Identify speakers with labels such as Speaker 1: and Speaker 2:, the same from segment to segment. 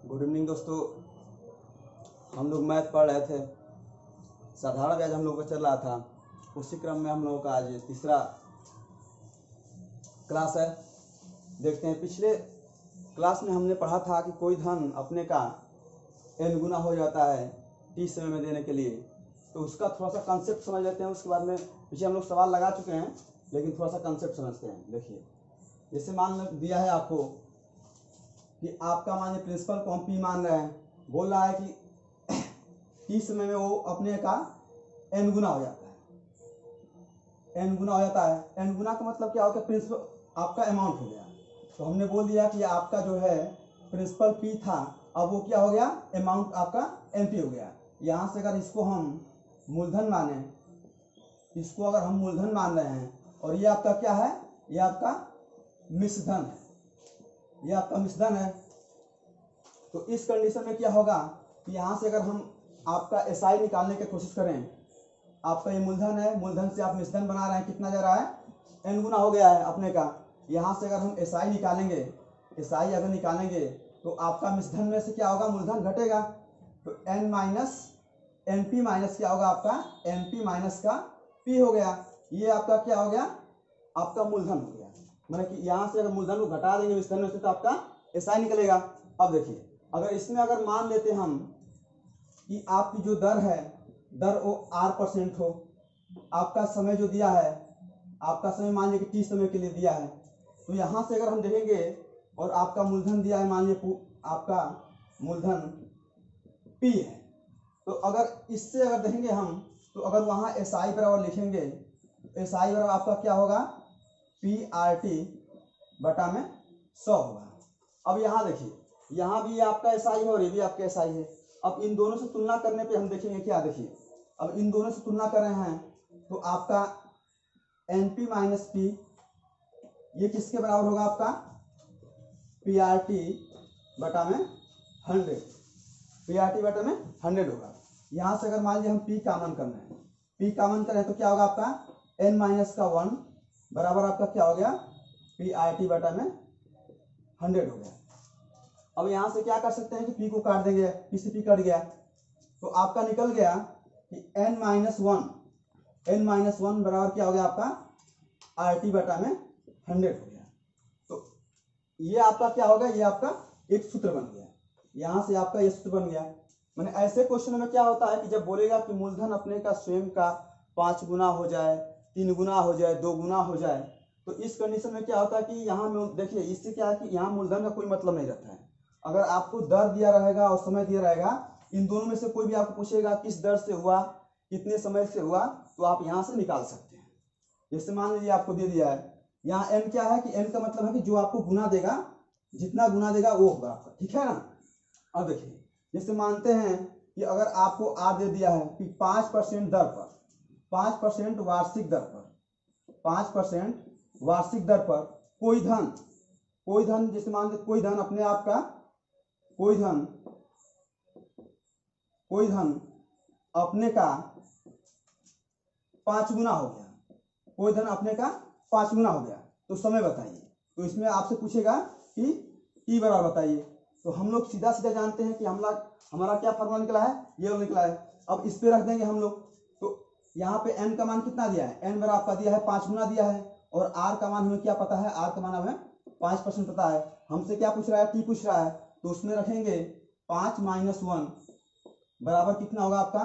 Speaker 1: Good evening दोस्तों। हम लोग मैथ पढ़ रहे थे। साधारण ब्याज हम लोग का चल रहा था। उसी क्रम में हम लोगों का आज तीसरा क्लास है। देखते हैं, पिछले क्लास में हमने पढ़ा था कि कोई धन अपने का n गुना हो जाता है t समय में देने के लिए। तो उसका थोड़ा सा कंसेप्ट समझ लेते हैं। उसके बाद में पीछे हम लोग सवाल लगा चुके हैं, लेकिन थोड़ा सा कंसेप्ट समझते हैं। देखिए, जैसे मान दिया है आपको कि आपका मानिए प्रिंसिपल को हम P मान रहे हैं। बोल रहा है कि t समय में वो अपने का n गुना हो जाता है। n गुना हो जाता है। n गुना का मतलब क्या हो गया? प्रिंसिपल आपका अमाउंट हो गया। तो हमने बोल दिया कि आपका जो है प्रिंसिपल P था, अब वो क्या हो गया? अमाउंट आपका NP हो गया। यहाँ से अगर इसको हम मूलधन माने, इसको अगर हम मूलधन मान रहे हैं, और ये आपका क्या है? ये आपका मिश्रधन है। ये आपका मिश्रधन है। तो इस कंडीशन में क्या होगा कि यहाँ से अगर हम आपका SI निकालने की कोशिश करें, आपका ये मूलधन है, मूलधन से आप मिश्रधन बना रहे हैं, कितना जा रहा है? n गुना हो गया है अपने का। यहाँ से अगर हम SI निकालेंगे, SI अगर निकालेंगे तो आपका मिश्रधन में से क्या होगा? मूलधन घटेगा। तो n माइनस NP माइनस क्या होगा? आपका NP माइनस का P हो गया। ये आपका क्या हो गया? आपका मूलधन हो गया। मतलब कि यहाँ से अगर मूलधन को घटा देंगे मिश्रधन में से तो आपका SI निकलेगा। अब देखिए, अगर इसमें अगर मान लेते हम कि आपकी जो दर है, दर वो R% हो, आपका समय जो दिया है, आपका समय मान लीजिए कि t समय के लिए दिया है, तो यहाँ से अगर हम देखेंगे और आपका मूलधन दिया है, मान लीजिए आपका मूलधन P है, तो अगर इससे अगर देखेंगे हम, तो अगर वहाँ SI बराबर लिखेंगे, SI बराबर आपका क्या होगा? PRT बटा में 100 होगा। अब यहाँ देखिए, यहाँ भी आपका SI है और ये भी आपका SI है। अब इन दोनों से तुलना करने पे हम देखेंगे क्या, देखिए, अब इन दोनों से तुलना कर रहे हैं तो आपका NP माइनस P ये किसके बराबर होगा? आपका PRT बटा में 100। PRT बटा में 100 होगा। यहाँ से अगर मान लीजिए हम P कॉमन करना है, P कॉमन करें तो क्या होगा? आपका n माइनस का 1 बराबर आपका क्या हो गया? PRT बटा में 100 हो गया। अब यहाँ से क्या कर सकते हैं कि P को काट देंगे, P से P कट गया, तो आपका निकल गया कि n माइनस 1 बराबर क्या हो गया? आपका RT बटा में 100 हो गया। तो ये आपका क्या होगा? ये आपका एक सूत्र बन गया। यहाँ से आपका ये सूत्र बन गया। मैंने ऐसे क्वेश्चन में क्या होता है कि जब बोलेगा कि मूलधन अपने का स्वयं का 5 गुना हो जाए, 3 गुना हो जाए, 2 गुना हो जाए, तो इस कंडीशन में क्या होता है कि यहाँ देखिए, इससे क्या है कि यहाँ मूलधन का कोई मतलब नहीं रहता है। अगर आपको दर दिया रहेगा और समय दिया रहेगा, इन दोनों में से कोई भी आपको पूछेगा किस दर से हुआ, कितने समय से हुआ, तो आप यहाँ से निकाल सकते हैं। जैसे मान लीजिए आपको दे दिया है, यहाँ n क्या है कि n का मतलब है कि जो आपको गुना देगा, जितना गुना देगा वो होगा आपका, ठीक है ना। अब देखिए, जैसे मानते हैं कि अगर आपको R दे दिया है कि 5% दर पर, 5% वार्षिक दर पर, 5% वार्षिक दर पर कोई धन जैसे मान लीजिए कोई धन अपने आप का, कोई धन अपने का 5 गुना हो गया, कोई धन अपने का 5 गुना हो गया, तो समय बताइए। तो इसमें आपसे पूछेगा कि t बराबर बताइए। तो हम लोग सीधा सीधा जानते हैं कि हमारा क्या फॉर्मूला निकला है? ये निकला है। अब इस पे रख देंगे हम लोग। तो यहाँ पे n का मान कितना दिया है? n बराबर आपका दिया है 5 गुना दिया है, और r का मान हमें क्या पता है? r का मान हमें 5% पता है। हमसे क्या पूछ रहा है? t पूछ रहा है। तो उसमें रखेंगे 5 माइनस 1 बराबर कितना होगा? आपका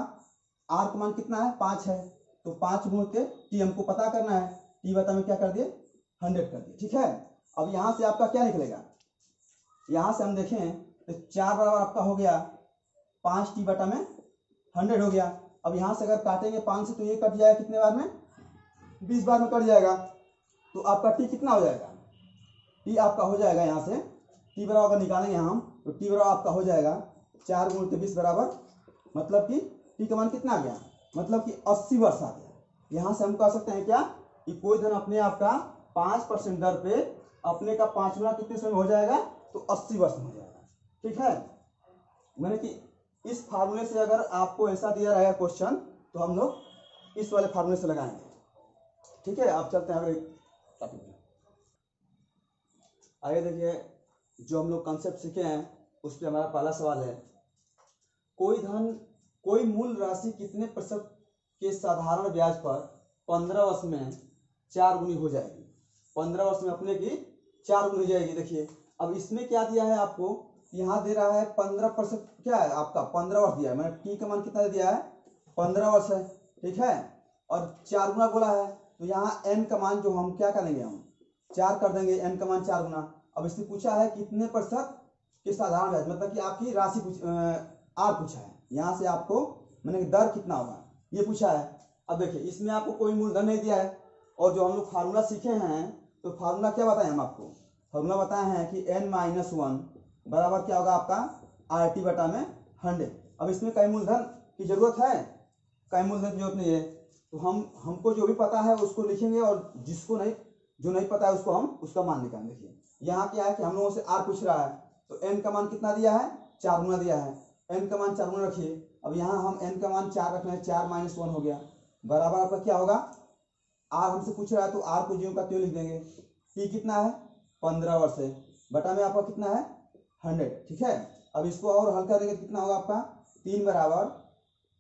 Speaker 1: r का मान कितना है? 5 है। तो 5 गुण के t हमको पता करना है। t बता में क्या कर दिए? 100 कर दिए, ठीक है। अब यहाँ से आपका क्या निकलेगा? यहाँ से हम देखें तो 4 बराबर आपका हो गया 5t बटा में 100 हो गया। अब यहाँ से अगर काटेंगे 5 से तो ये कट जाएगा कितने बार में? 20 बार में कट जाएगा। तो आपका t कितना हो जाएगा? t आपका हो जाएगा, यहाँ से t बराबर निकालेंगे हम तो t बराबर आपका हो जाएगा 4 गुण के 20 बराबर, मतलब कि t का मान कितना आ गया? मतलब कि 80 वर्ष आ गया। यहाँ से हम कह सकते हैं क्या कि कोई धन अपने आप का 5% दर पे अपने का 5 गुना कितने समय हो जाएगा? तो 80 वर्ष में हो जाएगा, ठीक है। मैंने कि इस फार्मूले से अगर आपको ऐसा दिया रहेगा क्वेश्चन, तो हम लोग इस वाले फार्मूले से लगाएंगे, ठीक है। आप चलते हैं अगले टॉपिक में। आगे देखिए, जो हम लोग कंसेप्ट सीखे हैं उस पर हमारा पहला सवाल है, कोई मूल राशि कितने प्रतिशत के साधारण ब्याज पर 15 वर्ष में 4 गुनी हो जाएगी? 15 वर्ष में अपने की 4 गुनी हो जाएगी। देखिए अब इसमें क्या दिया है आपको, यहाँ दे रहा है 15%, क्या है आपका 15 वर्ष दिया है, मैंने टी का मान कितना दिया है 15 वर्ष है, ठीक है, और 4 गुना बोला है, तो यहाँ एन का मान जो हम क्या करेंगे, हम 4 कर देंगे, एन का मान 4 गुना। अब इसने पूछा है कितने प्रतिशत के साधारण ब्याज, मतलब कि आपकी राशि आर पूछा है, यहाँ से आपको मैंने दर कितना होगा ये पूछा है। अब देखिए इसमें आपको कोई मूलधन नहीं दिया है, और जो हम लोग फार्मूला सीखे हैं, तो फार्मूला क्या बताए हम आपको, फार्मूला बताए हैं कि n-1 बराबर क्या होगा आपका RT बटा में 100। अब इसमें कई मूलधन की जरूरत है, कई मूलधन की जरूरत नहीं है, तो हमको जो भी पता है उसको लिखेंगे, और जो नहीं पता है उसको हम उसका मान निकालेंगे। देखिए यहाँ क्या है कि हम लोगों से R पूछ रहा है, तो n का मान कितना दिया है 4 गुना दिया है, n का मान 4 गुना रखिए। अब यहाँ हम n का मान 4 रख रहे हैं, 4 - 1 हो गया, बराबर आपका क्या होगा, R हमसे पूछ रहा है तो R को ज्यों का त्यों लिख देंगे। T कितना है 15 वर्ष है, बटा में आपका कितना है 100, ठीक है। अब इसको और हल करेंगे कितना होगा आपका 3 बराबर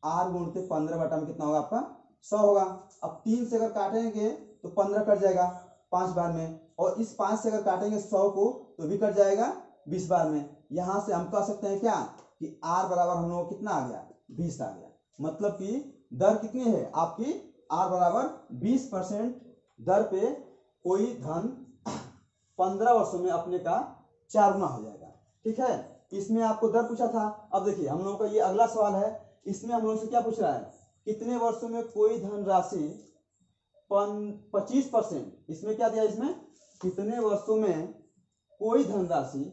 Speaker 1: R गुणते 15 बटा में कितना होगा आपका 100 होगा। अब 3 से अगर काटेंगे तो 15 कट जाएगा 5 बार में, और इस 5 से अगर काटेंगे 100 को तो भी कट जाएगा 20 बार में। यहाँ से हम कह सकते हैं क्या कि R बराबर हम लोग कितना आ गया 20 आ गया, मतलब कि दर कितनी है आपकी R बराबर 20% दर पे कोई धन 15 वर्षों में अपने का 4 गुना हो जाएगा, ठीक है। इसमें आपको दर पूछा था। अब देखिए हम लोगों का ये अगला सवाल है, इसमें हम लोगों से क्या पूछ रहा है, कितने वर्षों में कोई धन राशि 25%, इसमें क्या दिया, इसमें कितने वर्षों में कोई धनराशि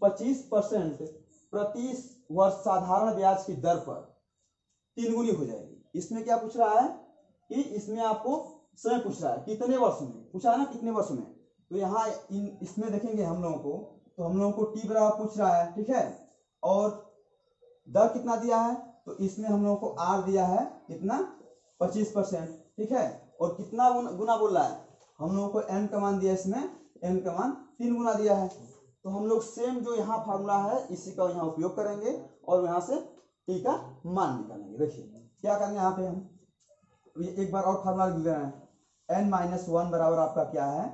Speaker 1: 25% प्रति वर्ष साधारण ब्याज की दर पर 3 गुनी हो जाएगी। इसमें क्या पूछ रहा है कि इसमें आपको समय पूछ रहा है कितने वर्ष में, पूछा है ना कितने वर्ष में, तो यहाँ इसमें देखेंगे हम लोगों को, तो हम लोगों को टी बराबर पूछ रहा है, ठीक है, और दर कितना दिया है, तो इसमें हम लोगों को आर दिया है कितना 25%, ठीक है, और कितना गुना बोल रहा है, हम लोगों को एन का मान दिया, इसमें एन का मान 3 गुना दिया है। तो हम लोग सेम जो यहाँ फार्मूला है इसी का यहाँ उपयोग करेंगे और यहाँ से टी का मान निकालेंगे। देखिए क्या करेंगे यहाँ पे हम, एक बार और फार्मूला लिख रहे हैं, n-1 बराबर आपका क्या है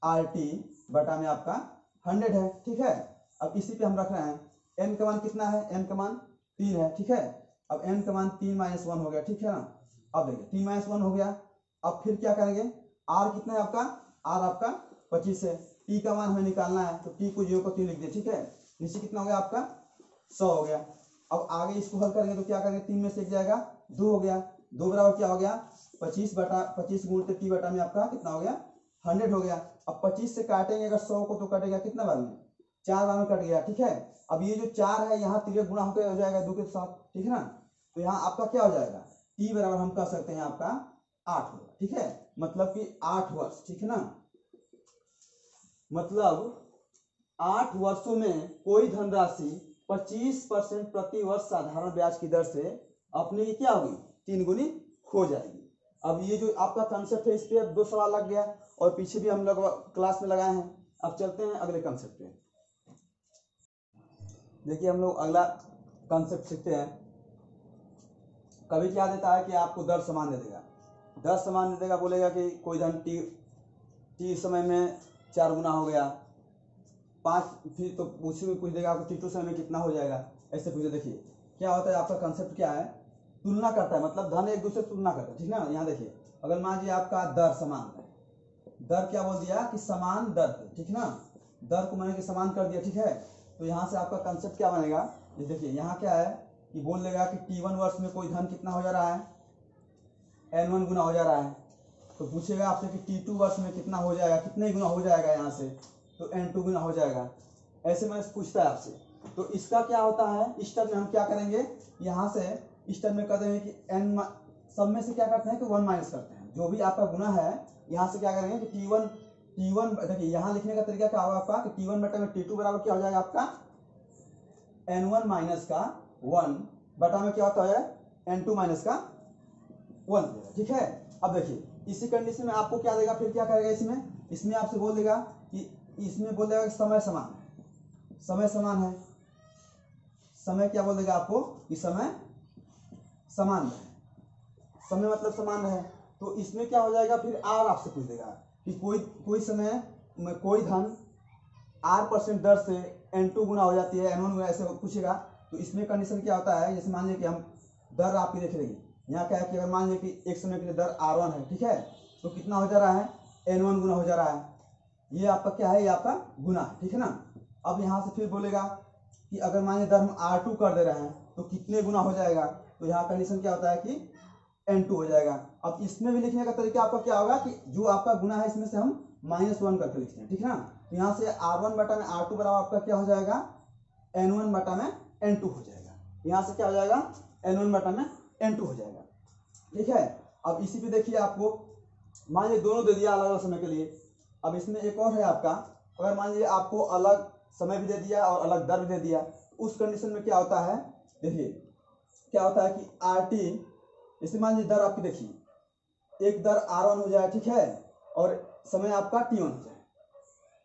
Speaker 1: RT बटा में आपका 100 है, ठीक है। अब इसी पे हम रख रहे हैं, n का मान कितना है, n का मान 3 है, ठीक है। अब n का मान 3-1 हो गया, ठीक है ना। अब देखिए 3-1 हो गया, अब फिर क्या करेंगे, r कितना है आपका, r आपका 25 है, t का मान हमें निकालना है, तो t को 0 को 3 लिख दिया, ठीक है। नीचे कितना हो गया आपका 100 हो गया। अब आगे इसको हल करेंगे तो क्या करेंगे, 3 में से 1 जाएगा 2 हो गया, 2 बराबर क्या हो गया 25 गुणित t बटा में आपका कितना हो गया 100 हो गया। अब 25 से काटेंगे अगर 100 को तो कटेगा कितना बार में, 4 बार में कट गया, ठीक है। अब ये जो 4 है यहाँ 3 गुना होकर हो जाएगा 2 के साथ, ठीक है ना। तो यहाँ आपका क्या हो जाएगा, t बराबर हम कह सकते हैं आपका 8 होगा, ठीक है, मतलब कि 8 वर्ष, ठीक है ना। मतलब 8 वर्षों में कोई धनराशि 25% प्रति वर्ष साधारण ब्याज की दर से अपने की क्या होगी 3 गुनी हो जाएगी। अब ये जो आपका कंसेप्ट है इस पे 2 सवाल लग गया और पीछे भी हम लोग क्लास में लगाए हैं। अब चलते हैं अगले कंसेप्ट पे। देखिए हम लोग अगला कंसेप्ट सीखते हैं। कभी क्या देता है कि आपको दर समान दे देगा, दर समान दे देगा, बोलेगा कि कोई धन टी समय में 4 गुना हो गया, 5 फिर तो उसी में पूछ देगा आपको T2 समय में कितना हो जाएगा, ऐसे पूछे। देखिए क्या होता है, आपका कंसेप्ट क्या है, तुलना करता है, मतलब धन एक दूसरे तुलना करता है, ठीक ना। यहाँ देखिए अगर मान लीजिए आपका दर समान है, दर क्या बोल दिया कि समान दर थे, ठीक ना, दर को मैंने कि समान कर दिया, ठीक है। तो यहाँ से आपका कंसेप्ट क्या बनेगा, ये देखिए यहाँ क्या है कि बोल देगा कि T1 वर्ष में कोई धन कितना हो जा रहा है, N1 गुना हो जा रहा है। तो पूछेगा आपसे कि T2 वर्ष में कितना हो जाएगा, कितने गुना हो जाएगा, यहाँ से तो N2 गुना हो जाएगा, ऐसे मैं पूछता है आपसे। तो इसका क्या होता है, इस टर्म में हम क्या करेंगे, यहाँ से इस टर्म में कहते हैं कि n सब में से क्या करते हैं कि 1 माइनस करते हैं, जो भी आपका गुना है यहाँ से क्या करेंगे कि T1 देखिए यहाँ लिखने का तरीका क्या होगा आपका कि T1 बटा में T2 बराबर क्या हो जाएगा आपका N1 माइनस का 1 बटा में क्या होता है N2 माइनस का 1, ठीक है। अब देखिए इसी कंडीशन में आपको क्या देगा, फिर क्या करेगा, इसमें आपसे बोल देगा कि इसमें बोल देगा कि समय समान है, समय समान है, समय क्या बोल देगा आपको कि समय समान रहे, समय मतलब समान रहे। तो इसमें क्या हो जाएगा, फिर आर आपसे पूछ देगा कि कोई समय में कोई धन r% दर से n2 गुना हो जाती है, n1 गुना, ऐसे पूछेगा। तो इसमें कंडीशन क्या होता है, जैसे मान लीजिए कि हम दर आपकी देख लेंगे, यहाँ क्या है कि अगर मान लीजिए कि एक समय के लिए दर r1 है, ठीक है, तो कितना हो जा रहा है, n1 गुना हो जा रहा है। ये आपका क्या है, ये आपका गुना है, ठीक है ना। अब यहाँ से फिर बोलेगा कि अगर मान लीजिए दर हम r2 कर दे रहे हैं तो कितने गुना हो जाएगा, तो यहाँ कंडीशन क्या होता है कि n2 हो जाएगा। अब इसमें भी लिखने का तरीका आपका क्या होगा कि जो आपका गुना है इसमें से हम -1 करके लिखते हैं, ठीक है ना। तो यहाँ से r1 बटा में r2 बराबर आपका क्या हो जाएगा, n1 बटा में n2 हो जाएगा। यहाँ से क्या हो जाएगा, n1 बटा में n2 हो जाएगा, ठीक है। अब इसी पे देखिए आपको मान लीजिए दोनों दे दिया अलग अलग समय के लिए। अब इसमें एक और है आपका, अगर मान लीजिए आपको अलग समय भी दे दिया और अलग दर भी दे दिया, उस कंडीशन में क्या होता है, देखिए क्या होता है कि RT, जैसे मान लीजिए दर आपकी देखिए एक दर R1 हो जाए, ठीक है, और समय आपका T1 हो जाए।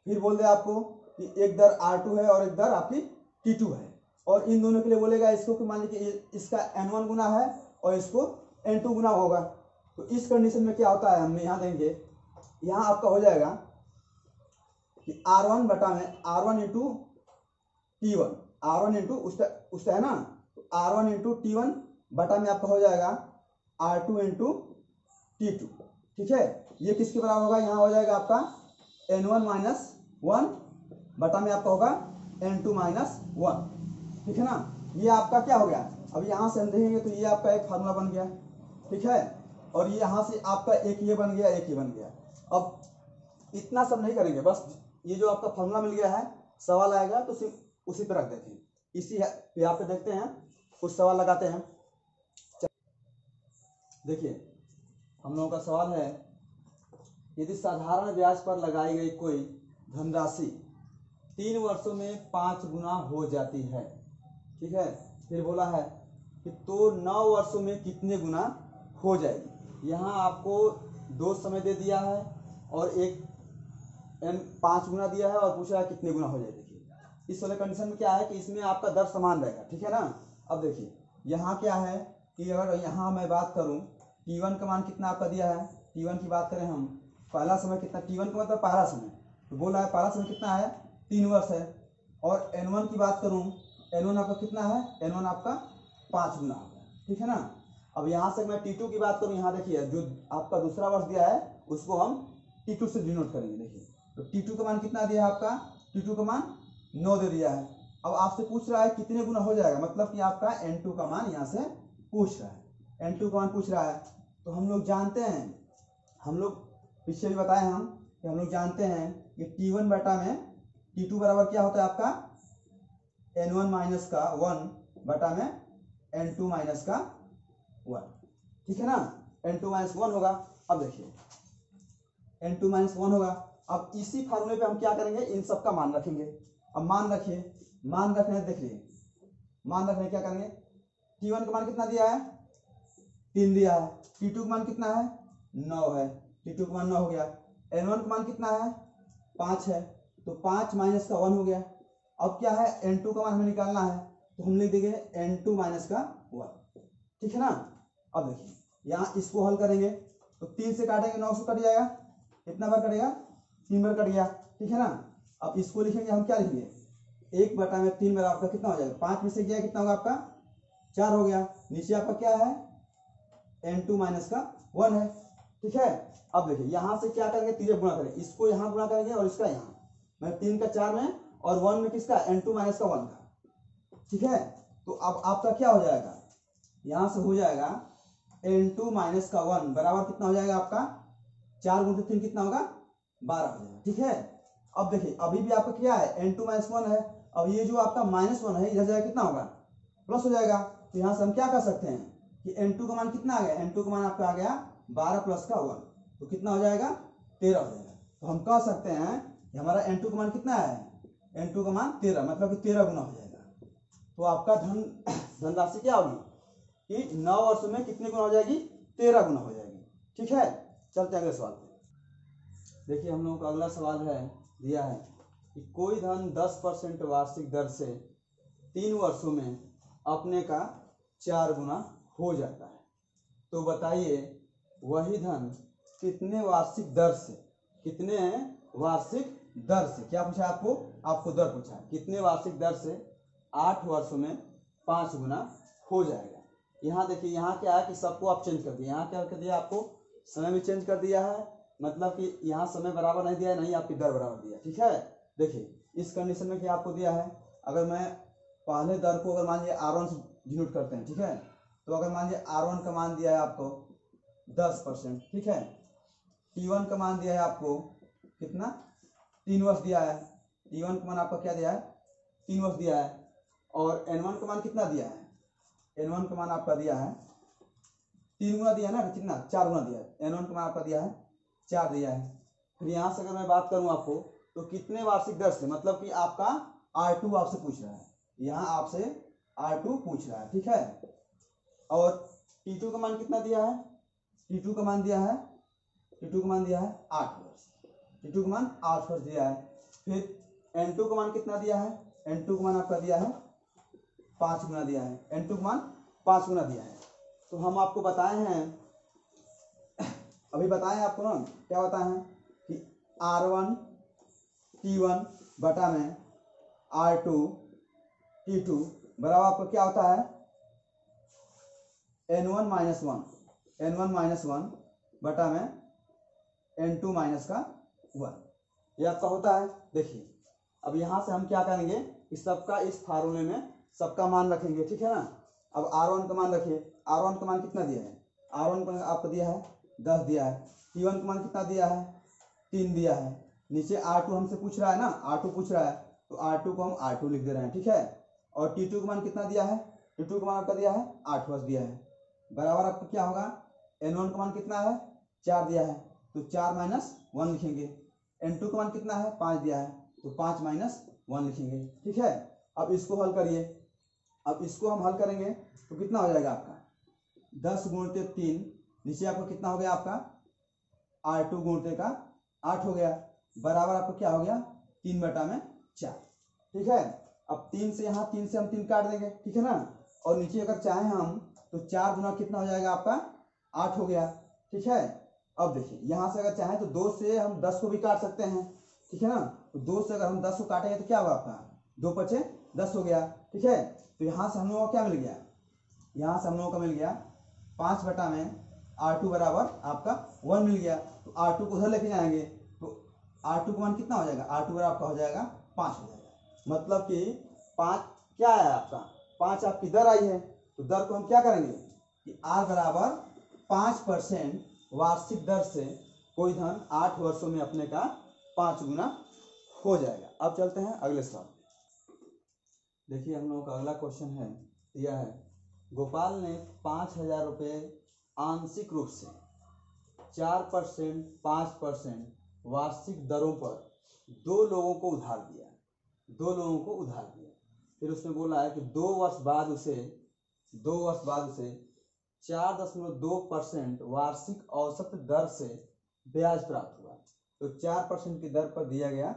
Speaker 1: फिर बोल दे आपको कि एक दर R2 है और एक दर आपकी T2 है, और इन दोनों के लिए बोलेगा इसको कि मान लीजिए इसका n1 गुना है और इसको n2 गुना होगा। तो इस कंडीशन में क्या होता है, हम यहाँ देंगे, यहाँ आपका हो जाएगा कि R1 बटा में R1 into T1, R1 into उसका है ना, तो R1 इंटू T1 बटा में आपका हो जाएगा R2 इंटू T2, ठीक है। ये किसके बराबर होगा, यहाँ हो जाएगा आपका n1 माइनस 1 बटा में आपका होगा n2 माइनस 1, ठीक है ना। ये आपका क्या हो गया, अब यहाँ से हम देखेंगे तो ये आपका एक फार्मूला बन गया, ठीक है, और ये यहाँ से आपका एक ये बन गया, एक ये बन गया। अब इतना सब नहीं करेंगे, बस ये जो आपका फार्मूला मिल गया है, सवाल आएगा तो सिर्फ उसी पर रख देते हैं। इसी यहाँ पे देखते हैं, कुछ सवाल लगाते हैं। देखिए हम लोगों का सवाल है, यदि साधारण ब्याज पर लगाई गई कोई धनराशि 3 वर्षों में 5 गुना हो जाती है, ठीक है, फिर बोला है कि तो 9 वर्षों में कितने गुना हो जाएगी। यहाँ आपको 2 समय दे दिया है और एक 5 गुना दिया है और पूछ रहा है कितने गुना हो जाएगी। देखिए इस वाले कंडीशन में क्या है कि इसमें आपका दर समान रहेगा, ठीक है ना। अब देखिए यहाँ क्या है कि अगर यहाँ मैं बात करूँ T1 का मान कितना आपका दिया है, T1 की बात करें हम, पहला समय कितना, T1 का मतलब पहला समय, तो बोला है पहला समय कितना है, 3 वर्ष है। और N1 की बात करूँ, N1 आपका कितना है, N1 आपका 5 गुना होगा, ठीक है ना। अब यहाँ से मैं T2 की बात करूँ, यहाँ देखिए जो आपका दूसरा वर्ष दिया है उसको हम T2 से डिनोट करेंगे। देखिए तो T2 का मान कितना दिया है आपका, T2 का मान 9 दे दिया है। अब आपसे पूछ रहा है कितने गुना हो जाएगा, मतलब कि आपका N2 का मान यहाँ से पूछ रहा है, N2 का मान पूछ रहा है। तो हम लोग जानते हैं, हम लोग पीछे भी बताए हम कि हम लोग जानते हैं कि T1 बटा में T2 बराबर क्या होता है आपका N1 माइनस का 1 बटा में N2 माइनस का 1, ठीक है ना। N2 माइनस 1 होगा। अब देखिए N2 माइनस 1 होगा। अब इसी फार्मूले पे हम क्या करेंगे, इन सब का मान रखेंगे। अब मान रखिए, मान रखने देखिए, मान रखने क्या करेंगे, T1 का मान कितना दिया है, 3 दिया है, T2 का मान कितना है, 9 है, T2 का मान 9 हो गया। N1 का मान कितना है, 5 है, तो 5 माइनस का 1 हो गया। अब क्या है, N2 का मान हमें निकालना है, तो हम लिख देंगे N2 माइनस का 1, ठीक है ना। अब देखिए यहाँ इसको हल करेंगे तो 3 से काटेंगे 9 से कट जाएगा, कितना बार कटेगा, 3 बार कट गया, ठीक है ना। अब इसको लिखेंगे हम, क्या लिखेंगे, 1 बटा में 3 बार आपका कितना हो जाएगा, 5 में से गया कितना होगा आपका 4 हो गया। नीचे आपका क्या है, N2 माइनस का 1 है, ठीक है। अब देखिए यहाँ से क्या करेंगे, 3 गुणा करेंगे, इसको यहाँ गुणा करेंगे और इसका यहाँ, मैं 3 का 4 में और 1 में किसका, N2 माइनस का 1 का, ठीक है। तो अब आपका क्या हो जाएगा, यहाँ से हो जाएगा N2 माइनस का 1 बराबर कितना हो जाएगा आपका 4 गुणित 3 कितना होगा, 12 हो जाएगा, ठीक है। अब देखिए अभी भी आपका क्या है, N2 माइनस 1 है। अब ये जो आपका -1 है इधर जाएगा कितना होगा, प्लस हो जाएगा। तो यहाँ से हम क्या कर सकते हैं कि N2 का मान कितना आ गया, N2 का मान आपका आ गया 12 प्लस का 1, तो कितना हो जाएगा, 13 हो जाएगा। तो हम कह सकते हैं कि हमारा N2 का मान कितना है, N2 का मान 13, मतलब कि 13 गुना हो जाएगा। तो आपका धनराशि क्या होगी कि 9 वर्षों में कितने गुना हो जाएगी, 13 गुना हो जाएगी, ठीक है। चलते हैं अगले सवाल पे। देखिए हम लोगों का अगला सवाल है, दिया है कि कोई धन 10% वार्षिक दर से 3 वर्षों में अपने का 4 गुना हो जाता है। तो बताइए वही धन कितने वार्षिक दर से, कितने वार्षिक दर से, क्या पूछा आपको, आपको दर पूछा है, कितने वार्षिक दर से 8 वर्षों में 5 गुना हो जाएगा। यहाँ देखिए, यहाँ क्या है कि सबको आप चेंज कर दिए, यहाँ क्या कर दिया, आपको समय भी चेंज कर दिया है, मतलब कि यहाँ समय बराबर नहीं दिया है, नहीं आपकी दर बराबर दिया। ठीक है, देखिए इस कंडीशन में क्या आपको दिया है, अगर मैं पहले दर को अगर मान लीजिए R1 से डिनोट करते हैं, ठीक है, तो अगर मान लीजिए R1 का मान दिया है आपको 10%, ठीक है, T1 का मान दिया है आपको कितना, 3 वर्ष दिया है, T1 का मान आपका क्या दिया है, 3 वर्ष दिया है, और N1 का मान कितना दिया है, N1 का मान आपका दिया है 3 गुना दिया है ना, कितना 4 गुना दिया है, N1 का मान आपका दिया है 4 दिया है। फिर यहाँ से अगर मैं बात करूँ आपको, तो कितने वार्षिक दर से, मतलब कि आपका R2 आपसे पूछ रहा है, यहाँ आपसे R2 पूछ रहा है, ठीक है, और T2 का मान कितना दिया है, T2 का मान दिया है 8 वर्ष, T2 का मान 8 वर्ष दिया है। फिर N2 का मान कितना दिया है, N2 का मान आपका दिया है 5 गुना दिया है, N2 का मान 5 गुना दिया है। तो हम आपको बताए हैं, अभी बताएं आपको ना, क्या बताए हैं कि R1 T1 बटा में R2 T2 बराबर आपको क्या होता है, N1 माइनस 1 बटा में N2 माइनस का 1, ये आपका होता है। देखिए अब यहाँ से हम क्या करेंगे कि सबका इस फार्मूले में सबका मान रखेंगे, ठीक है ना। अब R1 का मान रखिए, R1 का मान कितना दिया है, R1 का आपको दिया है 10 दिया है, T1 का मान कितना दिया है 3 दिया है, नीचे R2 हमसे पूछ रहा है ना, R2 पूछ रहा है, तो R2 को हम R2 लिख दे रहे हैं, ठीक है, और T2 का मान कितना दिया है, T2 का मान आपका दिया है 8 वर्ष दिया है, बराबर आपका क्या होगा, N1 का मान कितना है 4 दिया है, तो 4 माइनस 1 लिखेंगे, N2 का मान कितना है 5 दिया है, तो 5 माइनस 1 लिखेंगे, ठीक है। अब इसको हल करिए, अब इसको हम हल करेंगे तो कितना हो जाएगा आपका 10 गुणित 3, नीचे आपका कितना हो गया, आपका R2 गुणित का 8 हो गया, बराबर आपका क्या हो गया 3 बटा में 4, ठीक है। अब 3 से यहाँ 3 से हम 3 काट देंगे, ठीक है ना, और नीचे अगर चाहें हम तो 4 गुना कितना हो जाएगा आपका 8 हो गया, ठीक है। अब देखिए यहाँ से अगर चाहें तो 2 से हम 10 को भी काट सकते हैं, ठीक है ना, तो 2 से अगर हम 10 को काटेंगे तो क्या होगा आपका 2 पचे 10 हो गया, ठीक है। तो यहाँ से हम लोगों को क्या मिल गया, यहाँ से हम लोगों को मिल गया 5 बटा में R2 बराबर आपका 1 मिल गया, तो R2 को उधर लेके जाएंगे तो R2 का मान कितना हो जाएगा, R2 बराबर आपका हो जाएगा 5 हो जाएगा, मतलब कि 5 क्या है आपका 5 आपकी दर आई है, तो दर को हम क्या करेंगे कि R बराबर 5% वार्षिक दर से कोई धन 8 वर्षों में अपने का 5 गुना हो जाएगा। अब चलते हैं अगले सवाल। देखिए हम लोगों का अगला क्वेश्चन है, यह है गोपाल ने 5,000 रुपये आंशिक रूप से 4%, 5% वार्षिक दरों पर 2 लोगों को उधार दिया, 2 लोगों को उधार दिया। फिर उसने बोला है कि 2 वर्ष बाद उसे 4.2% वार्षिक औसत दर से ब्याज प्राप्त हुआ, तो 4% की दर पर दिया गया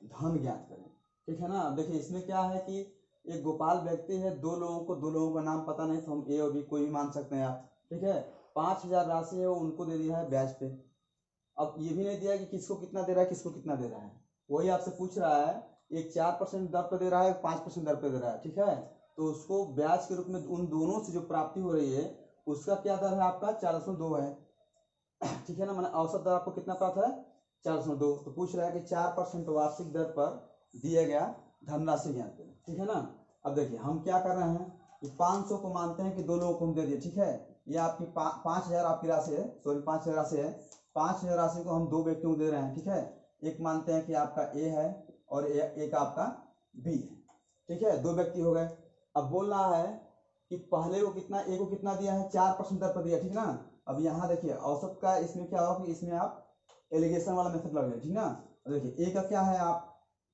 Speaker 1: धन ज्ञात करें, ठीक है ना। अब देखिए इसमें क्या है कि एक गोपाल व्यक्ति है, 2 लोगों का नाम पता नहीं, तो हम ए और बी कोई भी मान सकते हैं आप, ठीक है। 5,000 राशि है वो उनको दे दिया है ब्याज पे, अब ये भी नहीं दिया कि किसको कितना दे रहा है, किसको कितना दे रहा है, वही आपसे पूछ रहा है, एक 4% दर पर दे रहा है, 5% दर पर दे रहा है, ठीक है। तो उसको ब्याज के रूप में उन दोनों से जो प्राप्ति हो रही है उसका क्या दर है आपका 4.2 है, ठीक है ना, मैंने औसत दर आपको कितना प्राप्त है 4.2, तो पूछ रहा है कि 4% वार्षिक दर पर दिया गया धनराशि ज्ञात करें, ठीक है ना। अब देखिए हम क्या कर रहे हैं कि 500 को मानते हैं कि 2 लोगों को हम दे दिए, ठीक है, ये आपकी 5,000 आपकी राशि है, सॉरी 5,000 राशि है, 5,000 राशि को हम 2 व्यक्तियों को दे रहे हैं, ठीक है। एक मानते हैं कि आपका ए है और एक आपका बी है, ठीक है, 2 व्यक्ति हो गए। अब बोल रहा है कि पहले को कितना, ए को कितना दिया है 4% दर पर दिया, ठीक ना। अब यहाँ देखिए औसत का इसमें क्या होगा कि इसमें आप एलिगेशन वाला मेथड लग ठीक ना। देखिए ए का क्या है, आप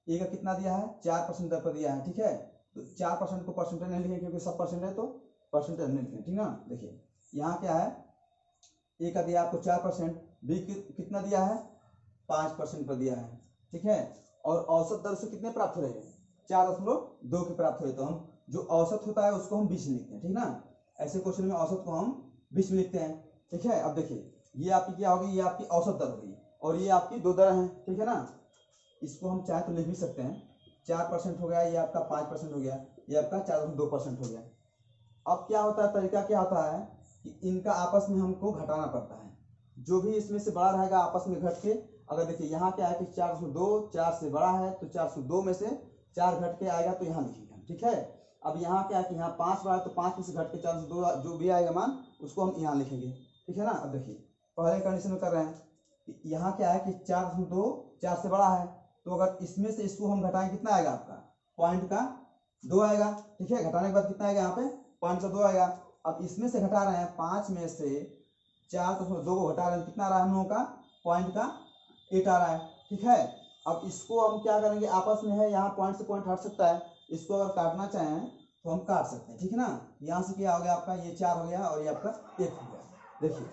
Speaker 1: ए का कितना दिया है 4% दर पर दिया है, ठीक है, तो 4% को परसेंटेज नहीं लिखेंगे क्योंकि सब परसेंट है तो परसेंटेज नहीं लिखेंगे, ठीक ना। देखिए यहाँ क्या है, ए का दिया आपको 4%, बी कितना दिया है 5% पर दिया है, ठीक है, और औसत दर से कितने प्राप्त हो रहे हैं 4.2 के प्राप्त हुए, तो हम जो औसत होता है उसको हम 20 में लिखते हैं, ठीक ना। ऐसे क्वेश्चन में औसत को हम 20 में लिखते हैं, ठीक है। अब देखिए ये आपकी क्या होगी, ये आपकी औसत दर होगी और ये आपकी दो दर हैं, ठीक है ना। इसको हम चाहे तो लिख भी सकते हैं, 4% हो गया, ये आपका 5% हो गया, ये आपका 4.2% हो गया। अब क्या होता है, तरीका क्या होता है कि इनका आपस में हमको घटाना पड़ता है, जो भी इसमें से बड़ा रहेगा आपस में घट के, अगर देखिए यहाँ क्या है कि 402 4 से बड़ा है तो 402 में से 4 घट के आएगा तो यहाँ लिखेंगे हम, ठीक है। अब यहाँ क्या है कि यहाँ 5 बड़ा है तो 5 में से घट के 402 जो भी आएगा मान उसको हम यहाँ लिखेंगे, ठीक है ना। अब देखिए पहले कंडीशन में कर रहे हैं, यहाँ क्या है कि 402 4 से बड़ा है, तो अगर इसमें से इसको हम घटाएं कितना आएगा आपका पॉइंट का 2 आएगा, ठीक है। घटाने के बाद कितना आएगा यहाँ पे पॉइंट का 2 आएगा। अब इसमें से घटा रहे हैं 5 में से 4.2 को घटा रहे हैं, कितना आ रहा है हम लोगों का पॉइंट का 8 आ रहा है, ठीक है। अब इसको हम क्या करेंगे, आपस में है, यहाँ पॉइंट से पॉइंट हट सकता है, इसको अगर काटना चाहें तो हम काट सकते हैं, ठीक है ना। यहाँ से क्या हो गया आपका, ये 4 हो गया और ये आपका 1 हो गया। देखिए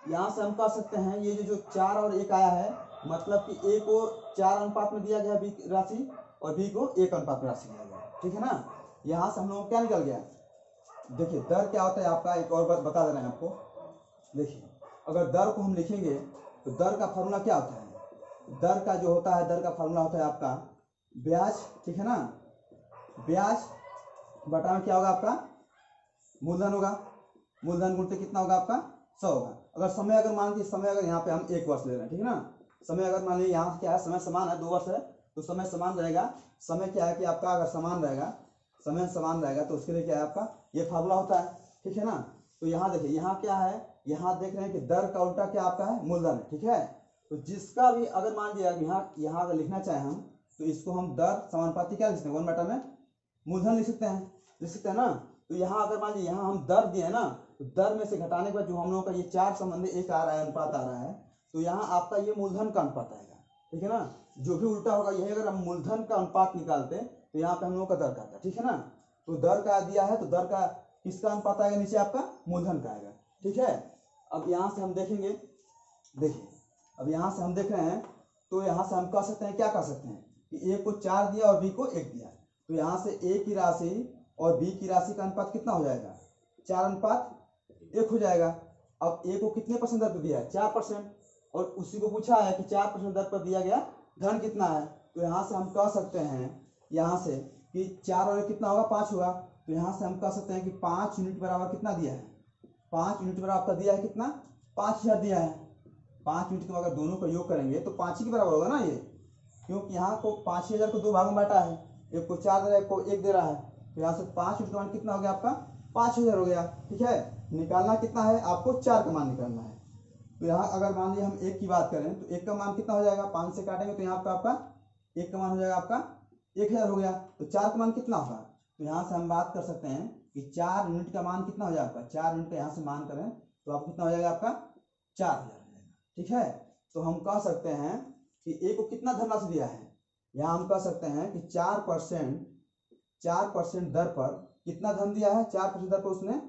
Speaker 1: यहाँ से हम कह सकते हैं ये जो 4 और 1 आया है, मतलब कि ए को 4 अनुपात में दिया गया बी राशि और बी को 1 अनुपात में राशि दिया गया, ठीक है ना। यहाँ से हम लोग क्या निकल गया, देखिए दर क्या होता है आपका, एक और बात बता दे रहे हैं आपको। देखिए अगर दर को हम लिखेंगे तो दर का फार्मूला क्या होता है, दर का जो होता है, दर का फार्मूला होता है आपका ब्याज, ठीक है ना। ब्याज बटा में क्या होगा आपका मूलधन होगा, मूलधन गुणते कितना होगा आपका 100 होगा। अगर समय, अगर मान लीजिए समय, अगर यहाँ पे हम 1 वर्ष ले रहे हैं, ठीक है ना। समय अगर मान लीजिए यहाँ क्या है, समय समान है, 2 वर्ष है तो समय समान रहेगा। समय क्या है कि आपका अगर समान रहेगा, समय समान रहेगा तो उसके लिए क्या है आपका ये फार्मूला होता है, ठीक है ना। तो यहाँ देखिए यहाँ क्या है, यहाँ देख रहे हैं कि दर का उल्टा क्या आपका है मूलधन है, ठीक है। तो जिसका भी अगर मान लिया यहाँ अगर लिखना चाहे हम तो इसको हम दर समानुपाती क्या लिख सकते हैं 1 बटा में मूलधन लिख सकते हैं ना। तो यहाँ अगर मान लीजिए यहाँ हम दर दिए ना, तो दर में से घटाने के बाद जो हम लोगों का ये 4 संबंधी 1 आ रहा है, अनुपात आ रहा है, तो यहाँ आपका ये मूलधन का अनुपात आएगा, ठीक है ना। जो भी उल्टा होगा यही, अगर हम मूलधन का अनुपात निकालते तो यहाँ पे हम लोगों का दर का आता, ठीक है ना। तो दर का दिया है तो दर का किसका अनुपात आएगा, नीचे आपका मूलधन का आएगा, ठीक है। अब यहाँ से हम देखेंगे, देखिए अब यहाँ से हम देख रहे हैं तो यहाँ से हम कह सकते हैं, क्या कह सकते हैं कि ए को 4 दिया और बी को 1 दिया, तो यहाँ से ए की राशि और बी की राशि का अनुपात कितना हो जाएगा 4:1 हो जाएगा। अब ए को कितने % दर पर दिया है 4%, और उसी को पूछा है कि 4% दर पर दिया गया धन कितना है, तो यहाँ से हम कह सकते हैं यहाँ से कि 4 और 1 कितना होगा 5 होगा। तो यहाँ से हम कह सकते हैं कि 5 यूनिट बराबर कितना दिया है, 5 यूनिट बराबर आपका दिया है कितना 5000 दिया है। 5 यूनिट को अगर दोनों का योग करेंगे तो 5 ही के बराबर होगा ना ये, क्योंकि यहाँ को 5000 को 2 भागों में बांटा है, एक को 4 दे रहा है, एक को 1 दे रहा है। तो यहाँ से 5 यूनिट का मान कितना हो गया आपका 5000 हो गया, ठीक है। निकालना कितना है आपको 4 का मान निकालना है। तो यहाँ अगर मान लीजिए हम 1 की बात करें तो 1 का मान कितना हो जाएगा, 5 से काटेंगे तो यहाँ पे आपका 1 का मान हो जाएगा आपका 1000 हो गया। तो 4 का मान कितना होगा, तो यहाँ से हम बात कर सकते हैं कि 4 यूनिट का मान कितना हो जाएगा आपका, 4 यूनिट का यहाँ से मान करें तो आपको कितना हो जाएगा आपका 4000 हो जाएगा, ठीक है। तो हम कह सकते हैं कि ए को कितना धनराशि दिया है, यहाँ हम कह सकते हैं कि 4% दर पर कितना धन दिया है, 4% दर पर उसने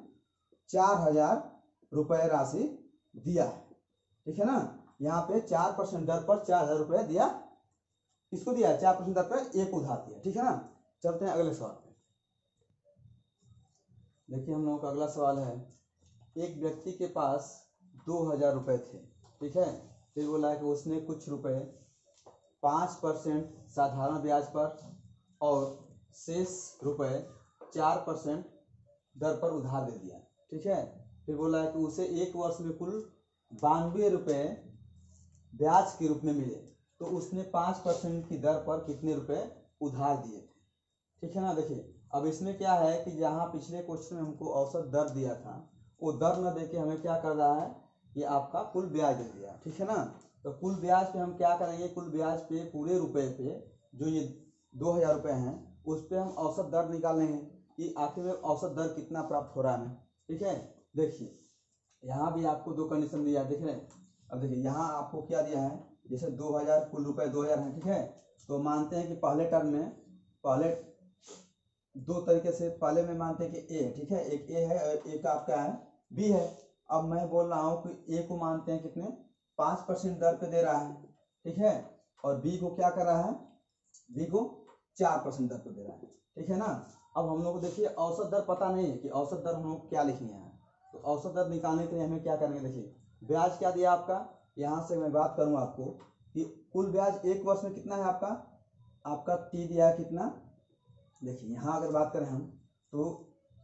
Speaker 1: 4000 रुपये राशि दिया है, ठीक है ना। यहाँ पे 4% दर पर 4000 रुपये दिया, किसको दिया है 4% दर पर एक उधार दिया, ठीक है ना। चलते हैं अगले सवाल पे। देखिए हम लोगों का अगला सवाल है, एक व्यक्ति के पास 2000 रुपये थे, ठीक है। फिर बोला है कि उसने कुछ रुपए 5% साधारण ब्याज पर और शेष रुपए 4% दर पर उधार दे दिया, ठीक है। फिर बोला है कि उसे 1 वर्ष में कुल 92 रुपये ब्याज के रूप में मिले, तो उसने 5% की दर पर कितने रुपए उधार दिए थे, ठीक है ना। देखिए अब इसमें क्या है कि जहाँ पिछले क्वेश्चन में हमको औसत दर दिया था वो दर न देके हमें क्या कर रहा है, ये आपका कुल ब्याज दे दिया, ठीक है ना। तो कुल ब्याज पे हम क्या करेंगे, कुल ब्याज पे पूरे रुपए पे जो ये 2000 रुपये हैं उस पर हम औसत दर निकालेंगे कि आखिर में औसत दर कितना प्राप्त हो रहा है, ठीक है। देखिए यहाँ भी आपको 2 कंडीशन दिया है, देख रहे हैं। अब देखिए यहाँ आपको क्या दिया है, जैसे 2000 कुल रुपए 2000 है, ठीक है। तो मानते हैं कि पहले टर्म में पहले 2 तरीके से, पहले में मानते हैं कि ए, ठीक है, एक ए है और एक आपका है बी है। अब मैं बोल रहा हूँ कि ए को मानते हैं कितने 5% दर पे दे रहा है, ठीक है, और बी को क्या कर रहा है, बी को 4% दर पे दे रहा है, ठीक है ना। अब हम लोग को देखिए औसत दर पता नहीं है कि औसत दर हम लोग क्या लिखनी है। तो औसत दर निकालने के लिए हमें क्या करेंगे, देखिए ब्याज क्या दिया आपका, यहाँ से मैं बात करूँ आपको कि कुल ब्याज एक वर्ष में कितना है आपका टी दिया है कितना। देखिए यहाँ अगर बात करें हम तो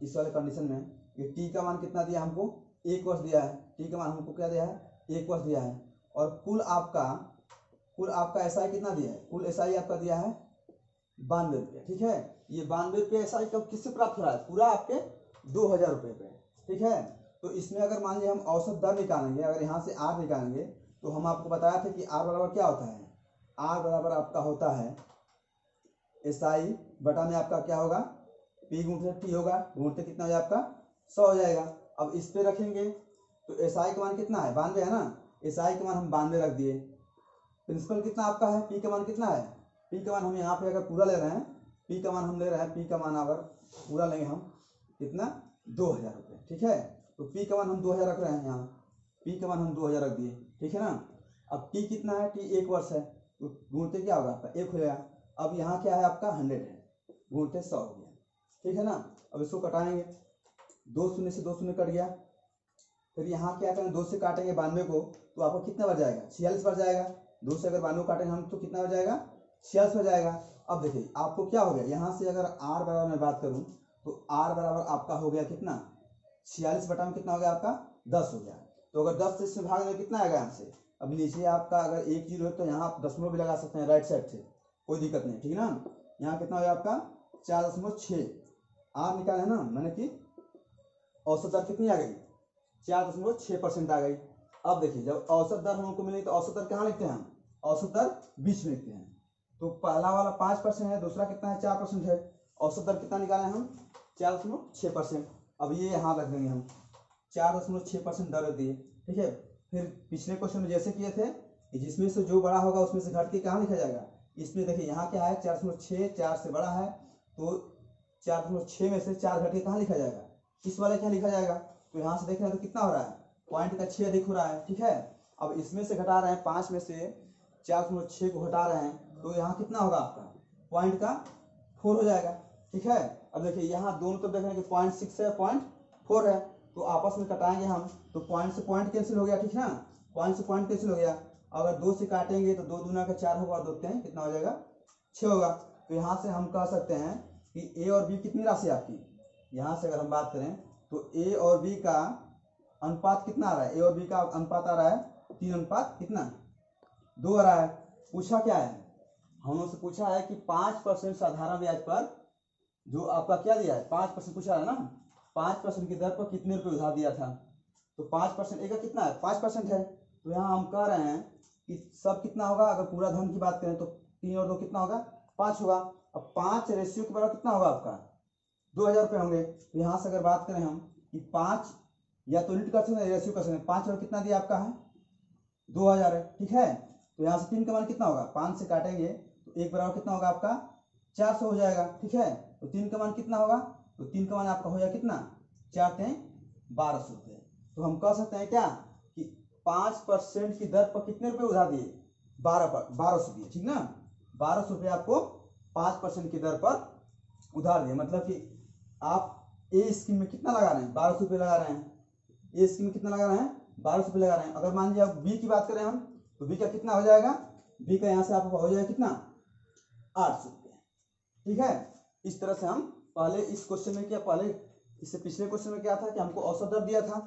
Speaker 1: इस वाले कंडीशन में ये टी का मान कितना दिया हमको, 1 वर्ष दिया है। टी का मान हमको क्या दिया है, 1 वर्ष दिया है। और कुल आपका एसआई कितना दिया है, कुल एसआई आपका दिया है 92 रुपये। ठीक है, ये 92 रुपये एसआई कब किससे प्राप्त हो रहा है, पूरा आपके 2000 रुपये पे। ठीक है, तो इसमें अगर मान लीजिए हम औसत दर निकालेंगे, अगर यहाँ से आर निकालेंगे तो हम आपको बताया था कि आर बराबर क्या होता है, आर बराबर आपका होता है एसआई बटा में आपका क्या होगा, पी गुणित टी होगा, गुणित कितना हो जाएगा आपका 100 हो जाएगा। अब इस पे रखेंगे तो एसआई का मान कितना है 92 है ना, एसआई का मान हम 92 रख दिए। प्रिंसिपल कितना आपका है, पी का मान कितना है, पी का मान हम यहाँ पे अगर पूरा ले रहे हैं, पी का मान हम ले रहे हैं, पी का मान अगर पूरा लेंगे हम कितना 2000 रुपये। ठीक है, तो पी का मान हम 2000 रख रहे हैं, यहाँ पी का मान हम 2000 रख दिए। ठीक है ना, अब टी कितना है, टी 1 वर्ष है तो गुणते क्या होगा आपका 1 हो जाएगा। अब यहाँ क्या है आपका 100 है, गुणते 100 हो गया। ठीक है ना, अब इसको कटाएंगे, 2 शून्य से 2 शून्य कट गया। फिर यहाँ क्या करें, 2 से काटेंगे 92 को तो आपको कितना बढ़ जाएगा 46 बढ़ जाएगा। 2 से अगर 92 काटेंगे हम तो कितना हो जाएगा 46 हो जाएगा। अब देखिए आपको क्या हो गया, यहाँ से अगर आर बराबर मैं बात करूँ तो आर बराबर आपका हो गया कितना 46 बटा में कितना हो गया आपका 10 हो गया। तो अगर 10 से इसमें भाग में कितना आएगा यहाँ से, अब नीचे आपका अगर 1 जीरो है तो यहाँ आप दशमलव भी लगा सकते हैं राइट साइड से, कोई दिक्कत नहीं। ठीक है ना, यहाँ कितना हो गया आपका 4.6 आर निकाले है ना, मैंने कि औसत दर कितनी आ गई 4.6% आ गई। अब देखिए जब औसत दर हमको मिली तो औसत दर कहाँ लिखते हैं हम, औसत दर बीच में लिखते हैं। तो पहला वाला 5% है, दूसरा कितना है 4% है। औसत दर कितना निकाले हम 4.6%। अब ये यहाँ रख देंगे हम 4.6% दर रख दिए। ठीक है, फिर पिछले क्वेश्चन में जैसे किए थे कि जिसमें से जो बड़ा होगा उसमें से घट के कहाँ लिखा जाएगा, इसमें देखिए यहाँ क्या है 4.6, 4 से बड़ा है तो 4.6 में से 4 घट के कहाँ लिखा जाएगा, इस वाले क्या लिखा जाएगा। तो यहाँ से देख रहे हैं तो कितना हो रहा है, पॉइंट का 6 अधिक हो रहा है। ठीक है, अब इसमें से घटा रहे हैं 5 में से 4.6 को घटा रहे हैं तो यहाँ कितना होगा आपका पॉइंट का 4 हो जाएगा। ठीक है, अब देखिए यहाँ दोनों तरफ देख रहे हैं कि 0.6 है 0.4 है, तो आपस में कटाएंगे हम तो पॉइंट से पॉइंट कैंसिल हो गया। ठीक है ना, पॉइंट से पॉइंट कैंसिल हो गया। अगर 2 से काटेंगे तो 2 दूना का 4 होगा, 2 3 कितना हो जाएगा 6 होगा। तो यहाँ से हम कह सकते हैं कि ए और बी कितनी राशि आपकी, यहाँ से अगर हम बात करें तो ए और बी का अनुपात कितना आ रहा है, ए और बी का अनुपात आ रहा है 3 अनुपात कितना 2 आ रहा है। पूछा क्या है, हम लोग से पूछा है कि 5% साधारण ब्याज पर जो आपका क्या दिया है 5% पूछा है ना, 5% की दर पर कितने रुपए उधार दिया था। तो 5% ए का कितना है 5% है। तो यहाँ हम कह रहे हैं कि सब कितना होगा, अगर पूरा धन की बात करें तो 3 और 2 कितना होगा 5 होगा। अब 5 रेशियो के बराबर कितना होगा आपका 2000 रुपये होंगे। तो यहाँ से अगर बात करें हम कि 5 या तो यूनिट कर सकते हैं रेशियो कर सकते हैं, 5 और कितना दिया आपका है 2000 है। ठीक है, तो यहाँ से 3 का मान कितना होगा 5 से काटेंगे तो 1 बराबर कितना होगा आपका 400 हो जाएगा। ठीक है, तो 3 का मान कितना होगा, तो 3 का मान आपका हो जाएगा कितना 4 3 1200 रुपये। तो हम कह सकते हैं क्या कि 5% की दर पर कितने रुपए उधार दिए 1200 दिए। ठीक ना, 1200 रुपये आपको 5% की दर पर उधार दिए। मतलब कि आप ए स्कीम में कितना लगा रहे हैं 1200 रुपये लगा रहे हैं, ए स्कीम में कितना लगा रहे हैं 1200 रुपये लगा रहे हैं। अगर मान लीजिए आप बी की बात करें हम तो बी का कितना हो जाएगा, बी का यहाँ से आपको हो जाएगा कितना 800 रुपये। ठीक है, इस तरह से हम पहले इस क्वेश्चन में क्या, पहले इससे पिछले क्वेश्चन में क्या था कि हमको औसत दर दिया था,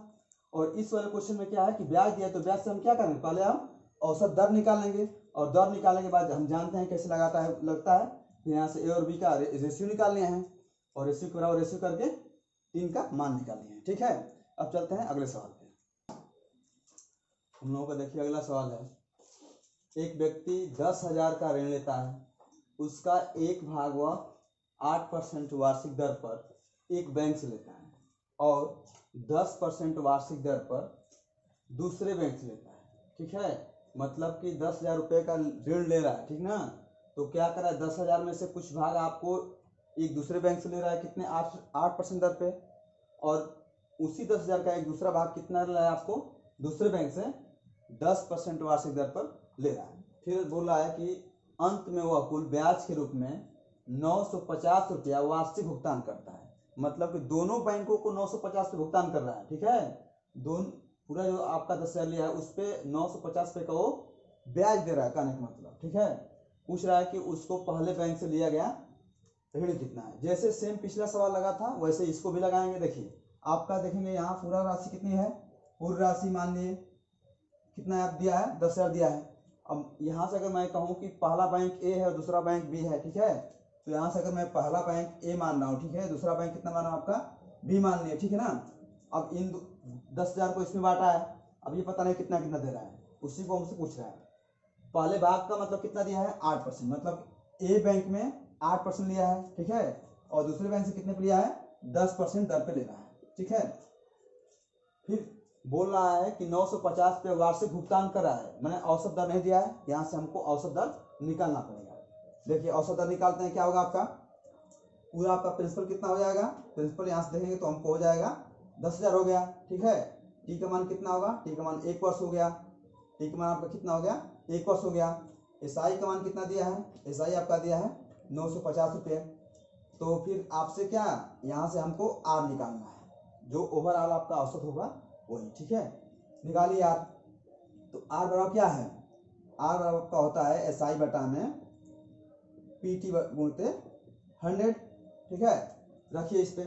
Speaker 1: और इस वाले क्वेश्चन में क्या है कि ब्याज दिया। तो ब्याज से हम क्या करेंगे, पहले हम औसत दर निकाल लेंगे, और दर निकालने के बाद हम जानते हैं कैसे लगता है। फिर यहाँ से ए और बी का रेशियो निकाल लिए हैं, और रेशियो के बराबर रेशियो करके 3 का मान निकाल लिए हैं। ठीक है, अब चलते हैं अगले सवाल पे। हम लोगों का देखिए अगला सवाल है, एक व्यक्ति 10,000 का ऋण लेता है, उसका एक भाग वह 8% वार्षिक दर पर एक बैंक से लेता है और 10% वार्षिक दर पर दूसरे बैंक से लेता है। ठीक है, मतलब कि 10,000 रुपये का ऋण ले रहा है। ठीक ना, तो क्या कर रहा है 10,000 में से कुछ भाग आपको एक दूसरे बैंक से ले रहा है कितने 8% दर पे, और उसी 10,000 का एक दूसरा भाग कितना ले रहा है आपको दूसरे बैंक से 10% वार्षिक दर पर ले रहा है। फिर बोल रहा है कि अंत में वह कुल ब्याज के रूप में 950 रुपया वार्षिक भुगतान करता है। मतलब कि दोनों बैंकों को 950 पे भुगतान कर रहा है, ठीक है। दोनों पूरा जो आपका 10,000 लिया है उस पे 950 पे का वो ब्याज दे रहा है, कहने का मतलब, ठीक है। पूछ रहा है कि उसको पहले बैंक से लिया गया ऋण कितना है। जैसे सेम पिछला सवाल लगा था वैसे इसको भी लगाएंगे। देखिए आपका देखेंगे यहाँ पूरा राशि कितनी है, पूरी राशि मान लिए कितना आप दिया है, 10,000 दिया है। अब यहाँ से अगर मैं कहूँ कि पहला बैंक ए है और दूसरा बैंक बी है, ठीक है, तो यहाँ से अगर मैं पहला बैंक ए मान रहा हूँ, ठीक है, दूसरा बैंक कितना मान रहा हूँ आपका बी मान लिया, ठीक है ना। अब इन 10,000 को इसमें बांटा है, अब ये पता नहीं कितना कितना दे रहा है, उसी को हमसे पूछ रहा है। पहले भाग का मतलब कितना दिया है 8%, मतलब ए बैंक में 8% लिया है, ठीक है, और दूसरे बैंक से कितने पे लिया है 10% दर पे ले रहा है, ठीक है। फिर बोल रहा है कि 950 पे वार्षिक भुगतान कर रहा है, मैंने औसत दर नहीं दिया है, यहाँ से हमको औसत दर निकालना पड़ेगा। देखिए औसत दर निकालते हैं, क्या होगा आपका पूरा आपका प्रिंसिपल कितना हो जाएगा, प्रिंसिपल यहाँ से देखेंगे तो हमको हो जाएगा 10,000 हो गया, ठीक है। टी का मान कितना होगा, टी का मान 1 वर्ष हो गया, टी का मान आपका कितना हो गया 1 वर्ष हो गया। एसआई का मान कितना दिया है, एसआई आपका दिया है 950 रुपये। तो फिर आपसे क्या यहाँ से हमको आर निकालना है, जो ओवरऑल आपका औसत होगा वही, ठीक है। निकालिए आर। तो आर बराबर क्या है, आर बराबर आपका होता है एसआई बटा में पीटी गुणते 100, ठीक है। रखिए इस पे,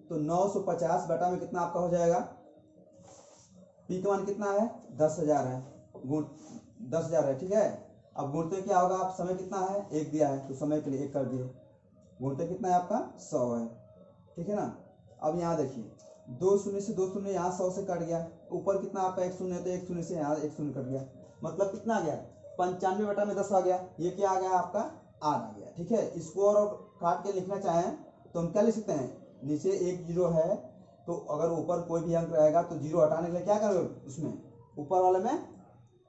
Speaker 1: तो 950 बटा में कितना आपका हो जाएगा, पी का मान कितना है 10,000 है, गुण 10,000 है, ठीक है। अब गुणते क्या होगा, आप समय कितना है 1 दिया है तो समय के लिए 1 कर दिए, गुणते कितना है आपका 100 है, ठीक है ना। अब यहाँ देखिए 2 शून्य से 2 शून्य यहाँ 100 से कट गया, ऊपर कितना आपका 1 शून्य, तो 1 शून्य से यहाँ 1 शून्य कट गया, मतलब कितना आ गया 95 बटा में 10 आ गया। ये क्या आ गया आपका आर आ गया, ठीक है। इसको और काट के लिखना चाहें तो हम क्या लिख सकते हैं, नीचे 1 जीरो है तो अगर ऊपर कोई भी अंक रहेगा तो जीरो हटाने के लिए क्या करोगे, उसमें ऊपर वाले में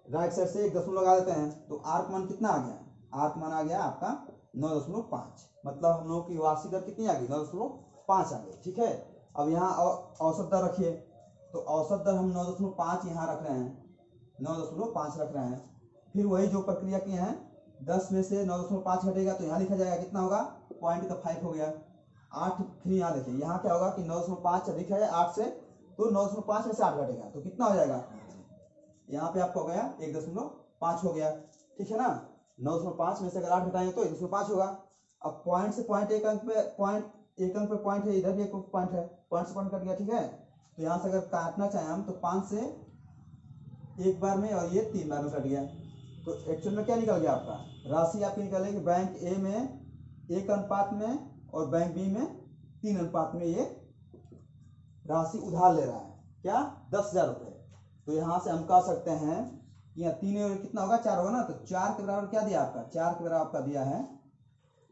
Speaker 1: राइट साइड से 1 दशमलव लगा देते हैं, तो आर का मान कितना आ गया, आर का मान आ गया आपका 9.5, मतलब हम लोगों की वार्षिक दर कितनी आ गई 9.5 आ गई, ठीक है। अब यहाँ औसत दर रखिए, तो औसत दर हम 9.5 यहाँ रख रहे हैं, 9.5 रख रहे हैं। फिर वही जो प्रक्रिया की है 10 में से 9.5 घटेगा तो यहाँ लिखा जाएगा कितना होगा 0.5 हो गया 8। फिर यहाँ देखिए यहाँ क्या होगा कि 9.5 अधिक है 8 से, तो 9.5 में से 8 घटेगा तो कितना हो जाएगा, यहाँ पे आपको हो गया 1.5 हो गया, ठीक है ना। 9.5 में से अगर 8 घटाएंगे तो 1.5 होगा। अब पॉइंट से पॉइंट एक अंक पे पॉइंट है, इधर भी एक पॉइंट है, पॉइंट से पॉइंट कट गया, ठीक है। तो यहाँ से अगर काटना चाहें हम तो 5 से 1 बार में और ये 3 बार में कट गया, तो एक्चुअल में क्या निकल गया आपका राशि आपकी निकलेगी बैंक ए में 1 अनुपात में और बैंक बी में 3 अनुपात में ये राशि उधार ले रहा है, क्या 10,000 रुपये। तो यहाँ से हम कह सकते हैं कि यहाँ 3 कितना होगा 4 होगा ना, तो 4 के बराबर क्या दिया आपका, 4 के बराबर आपका दिया है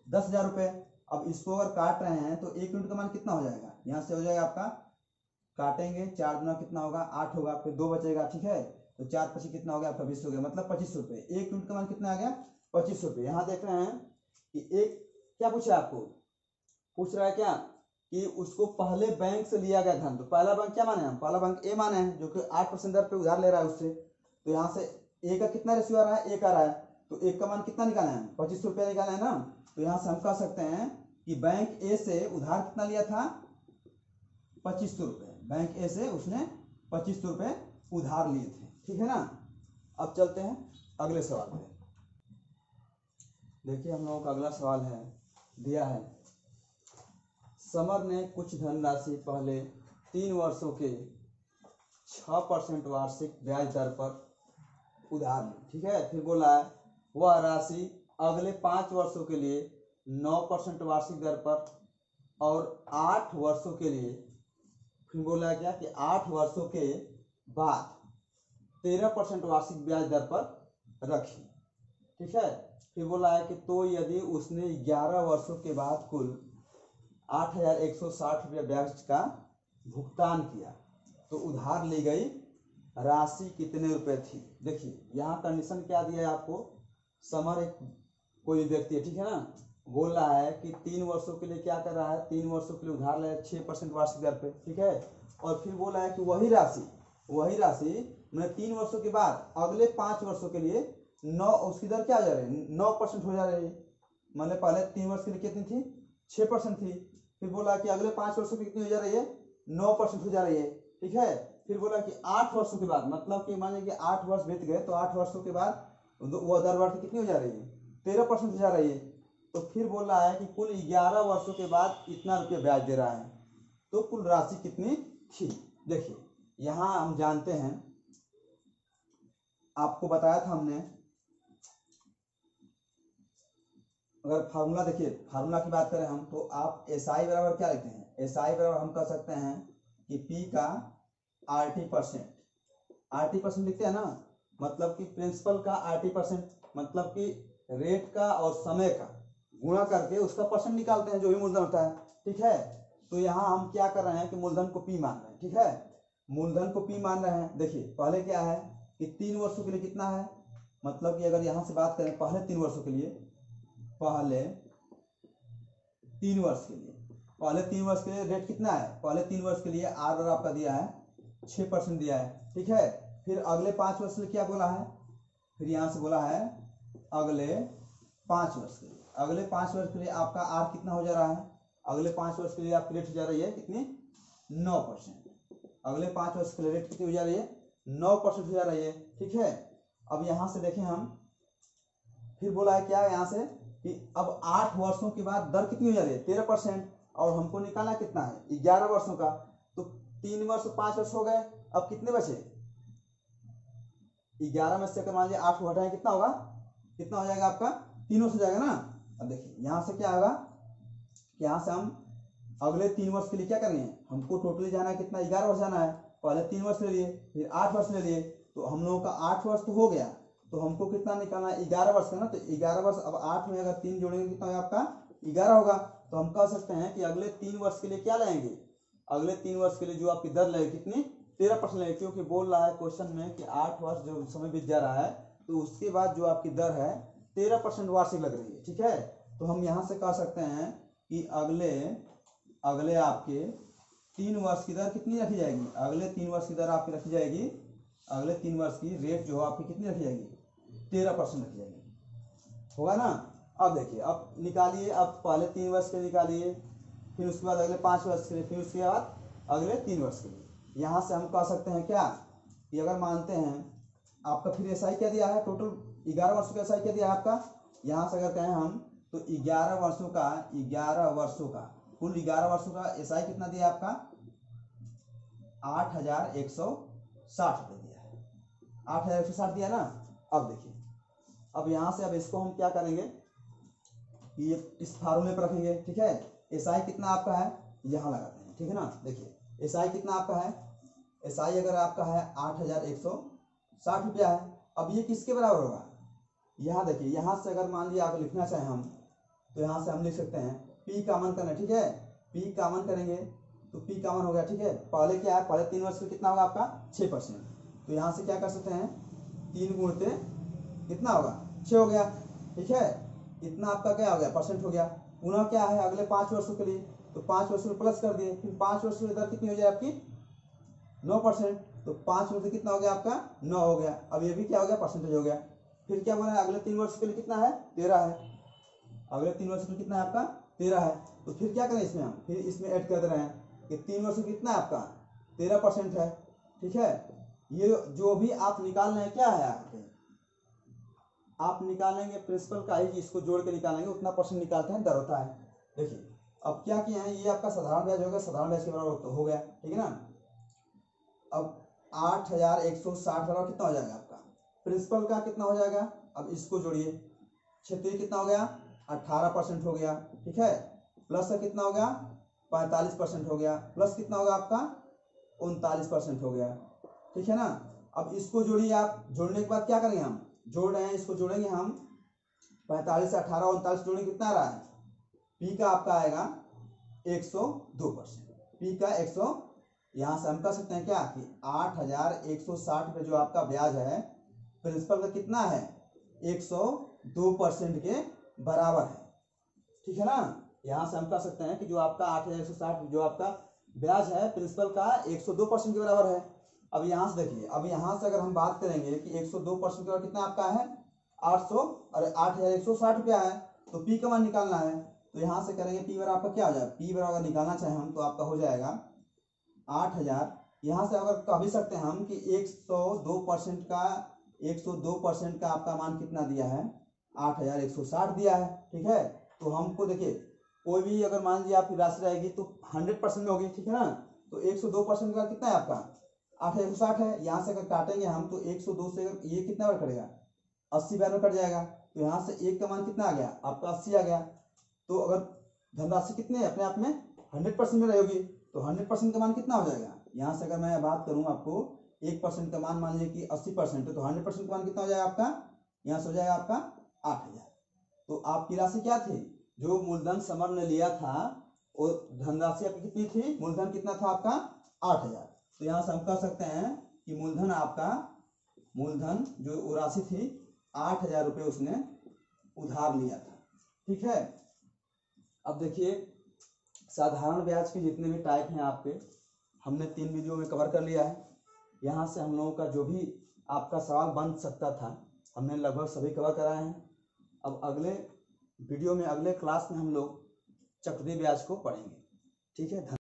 Speaker 1: 10,000 रुपये। अब इसको अगर काट रहे हैं तो 1 यूनिट का मान कितना हो जाएगा, यहाँ से हो जाएगा आपका काटेंगे 4 गुना कितना होगा 8 होगा, फिर 2 बचेगा, ठीक है। तो 4 25 कितना हो गया आपका 20 हो गया, मतलब 25 रुपये। 1 यूनिट का मान कितना आ गया 25 रुपये। यहाँ देख रहे हैं कि एक क्या पूछा आपको, पूछ रहा है क्या कि उसको पहले बैंक से लिया गया धन, तो पहला बैंक क्या माने हम, पहला बैंक ए माने हैं जो कि 8% दर पे उधार ले रहा है उससे। तो यहाँ से ए का कितना रेशियो आ रहा है 1 आ रहा है, तो 1 का मान कितना निकाला है 25 रुपये निकाला है ना। तो यहाँ से हम कह सकते हैं कि बैंक ए से उधार कितना लिया था 25 रुपये, बैंक ए से उसने 25 रुपये उधार लिए थे, ठीक है ना। अब चलते हैं अगले सवाल पे। देखिए हम लोगों का अगला सवाल है, दिया है समर ने कुछ धनराशि पहले 3 वर्षों के 6% वार्षिक ब्याज दर पर उधार ली, ठीक है। फिर बोला है वह राशि अगले 5 वर्षों के लिए 9% वार्षिक दर पर और 8 वर्षों के लिए, फिर बोला क्या कि 8 वर्षों के बाद 13% वार्षिक ब्याज दर पर रखी, ठीक है। फिर बोला है कि तो यदि उसने 11 वर्षों के बाद कुल 8,160 रुपये ब्याज का भुगतान किया तो उधार ली गई राशि कितने रुपए थी। देखिए यहाँ कंडीशन क्या दिया है आपको, समर एक कोई व्यक्ति है, ठीक है ना, बोल रहा है कि 3 वर्षों के लिए क्या कर रहा है, 3 वर्षों के लिए उधार लिया 6% वार्षिक दर पे, ठीक है। और फिर बोला है कि वही राशि मैंने 3 वर्षों के बाद अगले 5 वर्षों के लिए 9 उसकी दर क्या हो जा रही है 9% हो जा रही है, मतलब पहले 3 वर्ष के लिए कितनी थी, 6% थी। फिर बोला कि अगले 5 वर्षों की कितनी हो जा रही है, 9% हो जा रही है, ठीक है। फिर बोला कि 8 वर्षों के बाद, मतलब कि मान लीजिए कि 8 वर्ष बीत गए तो 8 वर्षों के बाद वो दर बढ़ के कितनी हो जा रही है, 13% हो जा रही है। तो फिर बोल रहा है कि कुल 11 वर्षों के बाद इतना रुपया ब्याज दे रहा है, तो कुल राशि कितनी थी। देखिए यहाँ हम जानते हैं, आपको बताया था हमने, अगर फार्मूला देखिए, फार्मूला की बात करें हम तो आप SI बराबर क्या लिखते हैं, SI बराबर हम कह सकते हैं कि P का RT% लिखते हैं ना, मतलब कि प्रिंसिपल का RT%, मतलब कि रेट का और समय का गुणा करके उसका परसेंट निकालते हैं जो भी मूलधन होता है, ठीक है। तो यहाँ हम क्या कर रहे हैं कि मूलधन को P मान रहे हैं, ठीक है, मूलधन को P मान रहे हैं। देखिए पहले क्या है कि 3 वर्षों के लिए कितना है, मतलब कि अगर यहाँ से बात करें पहले 3 वर्षों के लिए, पहले 3 वर्ष के लिए रेट कितना है, पहले 3 वर्ष के लिए R और आपका दिया है 6% दिया है, ठीक है। फिर अगले 5 वर्ष के लिए क्या बोला है, फिर यहाँ से बोला है अगले 5 वर्ष के लिए, अगले 5 वर्ष के लिए आपका R कितना हो जा रहा है, अगले 5 वर्ष के लिए आपकी रेट हो जा रही है कितनी, 9%। अगले 5 वर्ष के लिए रेट कितनी हो जा रही है, 9% हो जा रही है, ठीक है। अब यहाँ से देखें हम, फिर बोला है क्या यहाँ से कि अब 8 वर्षों के बाद दर कितनी हो जा रही है, 13%, और हमको निकालना कितना है, 11 वर्षों का। तो 3 वर्ष 5 वर्ष हो गए, अब कितने बचे, 11 में से अगर मान लीजिए 8 को हटाएं कितना होगा, कितना हो जाएगा आपका, 3 वर्ष हो जाएगा ना। अब देखिए यहाँ से क्या होगा, यहाँ से हम अगले 3 वर्ष के लिए क्या करेंगे, हमको टोटली जाना है कितना, 11 वर्ष जाना है। पहले 3 वर्ष ले लिए, फिर 8 वर्ष ले लिए, तो हम लोगों का 8 वर्ष तो हो गया, तो हमको कितना निकालना है, 11 वर्ष का ना। तो 11 वर्ष, अब 8 में अगर 3 जोड़ेंगे कितना होगा आपका, 11 होगा। तो हम कह सकते हैं कि अगले 3 वर्ष के लिए क्या लेंगे, अगले 3 वर्ष के लिए जो आपकी दर लगेगी कितनी, 13% लगेगी, क्योंकि बोल रहा है क्वेश्चन में कि 8 वर्ष जो समय बीत जा रहा है तो उसके बाद जो आपकी दर है 13% वार्षिक लग रही है, ठीक है। तो हम यहाँ से कह सकते हैं कि अगले आपके 3 वर्ष की दर कितनी रखी जाएगी, अगले 3 वर्ष की दर आपकी रखी जाएगी, अगले 3 वर्ष की रेट जो आपकी कितनी रखी जाएगी, 13% रखी जाएगी, होगा ना। अब देखिए, अब निकालिए, अब पहले 3 वर्ष के निकालिए, फिर उसके बाद अगले 5 वर्ष के लिए, फिर उसके बाद अगले 3 वर्ष के लिए। यहाँ से हम कह सकते हैं क्या कि अगर मानते हैं आपका, फिर SI क्या दिया है, टोटल 11 वर्षों का SI क्या दिया है आपका, यहाँ से अगर कहें हम तो 11 वर्षों का कुल 11 वर्षों का SI कितना दिया है आपका, 8,160 रुपये दिया है, 8,160 दिया ना। अब देखिए, अब यहाँ से अब इसको हम क्या करेंगे कि ये इस फार्मूले पर रखेंगे, ठीक है। SI कितना आपका है, यहाँ लगाते हैं, ठीक है ना। देखिए SI कितना आपका है, SI अगर आपका है 8,160 रुपया है। अब ये किसके बराबर होगा, यहाँ देखिए, यहाँ से अगर मान लिया आप लिखना चाहें हम, तो यहाँ से हम लिख सकते हैं P कॉमन करना, ठीक है। P कॉमन करेंगे तो P कॉमन हो गया, ठीक है। पहले क्या है, पहले 3 वर्ष में कितना होगा आपका, 6%। तो यहाँ से क्या कर सकते हैं, 3 गुणते कितना होगा, 6 हो गया, ठीक है। इतना आपका क्या हो गया, परसेंट हो गया। पुनः क्या है, अगले 5 वर्षों के लिए, तो 5 वर्षों में प्लस कर दिए, फिर 5 वर्षों में दर कितनी हो जाए आपकी, 9%। तो 5 में से कितना हो गया आपका, 9 हो गया। अब ये भी क्या हो गया, परसेंटेज हो गया। फिर क्या बना है, अगले 3 वर्ष के लिए कितना है, 13 है, अगले 3 वर्ष के लिए कितना है आपका, 13 है। तो फिर क्या करें इसमें, हम फिर इसमें ऐड कर दे रहे हैं कि 3 वर्ष कितना है आपका, 13% है, ठीक है। ये जो भी आप निकाल रहे हैं क्या है, आप निकालेंगे प्रिंसिपल का ही, इसको जोड़ के निकालेंगे, उतना परसेंट निकालते हैं, दर होता है। देखिए अब क्या किया है, ये आपका साधारण ब्याज हो गया, साधारण ब्याज के बराबर हो गया, ठीक है ना। अब 8,160 बराबर कितना हो जाएगा आपका, प्रिंसिपल का कितना हो जाएगा, अब इसको जोड़िए, क्षेत्रीय कितना हो गया, 18% हो गया, ठीक है। प्लस का कितना हो गया, 45% हो गया, प्लस कितना होगा आपका, 39% हो गया, ठीक है ना। अब इसको जोड़िए आप, जोड़ने के बाद क्या करेंगे, हम जोड़ रहे हैं, इसको जोड़ेंगे हम, 45 से 18 39 जोड़ेंगे, कितना आ रहा है, P का आपका आएगा 102%, P का 100। यहाँ से हम कह सकते हैं क्या कि 8,160 पे जो आपका ब्याज है प्रिंसिपल का कितना है, 102% के बराबर है, ठीक है ना। यहाँ से हम कह सकते हैं कि जो आपका 8,160 जो आपका ब्याज है प्रिंसिपल का 102% के बराबर है। अब यहाँ से देखिए, अब यहाँ से अगर हम बात करेंगे कि 102% के बराबर कितना आपका है, 800 और 8,160 रुपया है, तो पी का मान निकालना है, तो यहाँ से करेंगे पी बराबर आपका क्या हो जाएगा, पी बराबर निकालना चाहे हम तो आपका हो जाएगा 8000। यहाँ से अगर कह भी सकते हैं हम कि 102% का 102% का आपका मान कितना दिया है, 8160 दिया है। ठीक है, तो हमको देखिए कोई भी अगर मान लीजिए आपकी राशि रहेगी तो 100% में होगी, ठीक है ना। तो 102% का कितना है आपका 8160 है। यहाँ से अगर काटेंगे हम तो 102 से ये कितना बार कटेगा, 80 बार में कट जाएगा। तो यहाँ से एक का मान कितना आ गया आपका 80 आ गया। तो अगर धनराशि कितनी है अपने आप में 100% में रहेगी तो 100% का मान कितना हो जाएगा। यहाँ से अगर मैं बात करूँ आपको 1% का मान मान लीजिए कि 80% है तो 100% का मान कितना हो जाएगा आपका, यहाँ से हो जाएगा आपका 8000। तो आपकी राशि क्या थी, जो मूलधन समर ने लिया था वो धनराशि आपकी कितनी थी, मूलधन कितना था आपका 8000। तो यहाँ से हम कह सकते हैं कि मूलधन आपका, मूलधन जो वो राशि थी 8000 रुपये उसने उधार लिया था। ठीक है, अब देखिए साधारण ब्याज के जितने भी टाइप हैं आपके हमने 3 वीडियो में कवर कर लिया है। यहाँ से हम लोगों का जो भी आपका सवाल बन सकता था हमने लगभग सभी कवर कराए हैं। अब अगले वीडियो में अगले क्लास में हम लोग चक्रवृद्धि ब्याज को पढ़ेंगे। ठीक है।